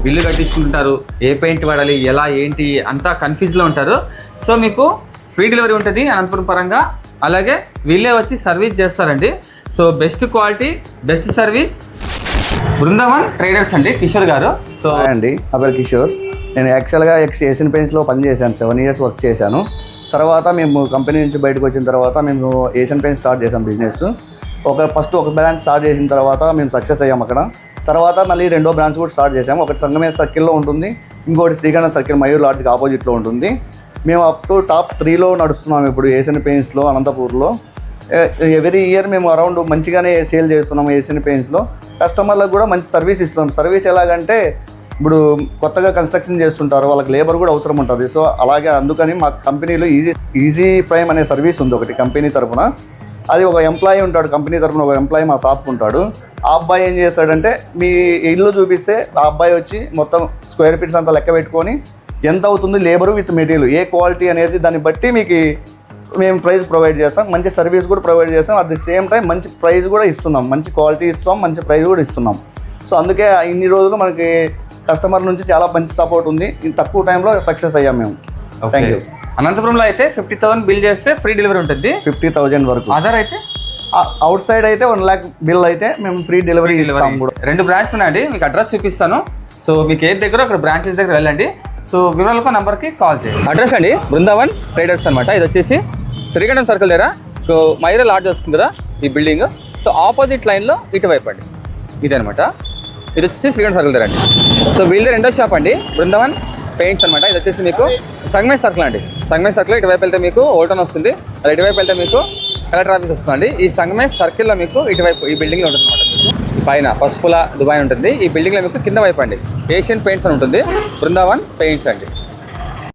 Bill కట్టించుకుంటారు, ఏ paint వాడాలి, ఎలా ఏంటి అంతా కన్ఫ్యూజ్లో ఉంటారు. సో మీకు ఫ్రీ డెలివరీ ఉంటుంది అనంతపురం పరంగా. అలాగే వీళ్ళే వచ్చి సర్వీస్ చేస్తారండి. So best quality, best service Brindavan traders అండి, కిషోర్ గారు. సో అండి అబల్ కిషోర్. నేను యాక్చువల్గా ఏషియన్ పెయింట్స్లో పనిచేశాను, 7 years వర్క్ చేశాను. తర్వాత మేము కంపెనీ నుంచి బయటకు వచ్చిన తర్వాత మేము ఏషియన్ పెయింట్స్ స్టార్ట్ చేసాం బిజినెస్. ఫస్ట్ ఒక బ్రాంచ్ స్టార్ట్ చేసిన తర్వాత మేము సక్సెస్ అయ్యాం అక్కడ. తర్వాత మళ్ళీ 2వ బ్రాంచ్ కూడా స్టార్ట్ చేసాము. ఒకటి సంగమే సర్కిల్లో ఉంటుంది, ఇంకోటి శ్రీకరణ సర్కిల్ మయూర్ లాడ్జ్కి ఆపోజిట్లో ఉంటుంది. మేము అప్ టు టాప్ 3లో నడుస్తున్నాం ఇప్పుడు ఏషియన్ పెయింట్స్లో అనంతపూర్లో. ఎవ్రీ ఇయర్ మేము అరౌండ్ మంచిగానే సేల్ చేస్తున్నాము ఏషియన్ పెయింట్స్లో. కస్టమర్లకు కూడా మంచి సర్వీస్ ఇస్తున్నాం. సర్వీస్ ఎలాగంటే ఇప్పుడు కొత్తగా కన్స్ట్రక్షన్ చేస్తుంటారు, వాళ్ళకి లేబర్ కూడా అవసరం ఉంటుంది. సో అలాగే అందుకని మా కంపెనీలో ఈజీ ప్రైమ్ అనే సర్వీస్ ఉంది ఒకటి కంపెనీ తరఫున. అది ఒక ఎంప్లాయీ ఉంటాడు, కంపెనీ తరఫున ఒక ఎంప్లాయీ మా షాప్కి ఉంటాడు. ఆ అబ్బాయి ఏం చేస్తాడంటే మీ ఇల్లు చూపిస్తే ఆ అబ్బాయి వచ్చి మొత్తం స్క్వేర్ ఫీట్స్ అంతా లెక్క పెట్టుకొని ఎంత అవుతుంది labour with material, A quality అనేది దాన్ని బట్టి మీకు మేము ప్రైస్ ప్రొవైడ్ చేస్తాం. మంచి సర్వీస్ కూడా ప్రొవైడ్ చేస్తాం. అట్ ది సేమ్ టైం మంచి ప్రైస్ కూడా ఇస్తున్నాం, మంచి క్వాలిటీ ఇస్తాం, మంచి ప్రైస్ కూడా ఇస్తున్నాం. సో అందుకే ఇన్ని రోజులు మనకి కస్టమర్ నుంచి చాలా మంచి సపోర్ట్ ఉంది. ఇంత తక్కువ టైంలో సక్సెస్ అయ్యాం మేము. Thank you. అనంతపురంలో అయితే 50,000 బిల్ చేస్తే ఫ్రీ డెలివరీ ఉంటుంది, 50,000 వరకు. అదర్ అయితే అవుట్ సైడ్ అయితే 1 lakh బిల్ అయితే మేము ఫ్రీ డెలివరీ ఇస్తాం కూడా. 2 బ్రాంచ్ ఉన్నాయండి, మీకు అడ్రస్ చూపిస్తాను. సో మీకు ఏది దగ్గర అక్కడ బ్రాంచెస్ దగ్గర వెళ్ళండి. సో వివరాలకు నెంబర్కి కాల్ చేయండి. అడ్రస్ అండి బృందావన్ ట్రేడర్స్ అనమాట. ఇది వచ్చేసి శ్రీకరణం సర్కిల్ దగ్గర మైరా లాడ్జ్ వస్తుంది కదా ఈ బిల్డింగ్. సో ఆపోజిట్ లైన్లో ఇటువైపు అండి ఇది అనమాట. ఇది వచ్చేసి శ్రీకరణం సర్కిల్ దగ్గర అండి. సో వీళ్ళ 2వ షాప్ అండి బృందావన్ పెయింట్స్ అనమాట. ఇది వచ్చేసి మీకు సంగమేష్ సర్కిల్ అండి. సంగమేష్ సర్కిల్ ఇటువైపు వెళ్తే మీకు ఓల్టన్ వస్తుంది, అది ఇటువైపు వెళ్తే మీకు కలెక్టర్ ఆఫీస్ వస్తుందండి. ఈ సంగమేష్ సర్కిల్లో మీకు ఇటువైపు ఈ బిల్డింగ్లో ఉంటుంది అనమాట. మీకు పైన పసుపుల దుబాయ్ ఉంటుంది, ఈ బిల్డింగ్లో మీకు కింద వైపు అండి ఏషియన్ పెయింట్స్ అని ఉంటుంది, బృందావన్ పెయింట్స్ అండి.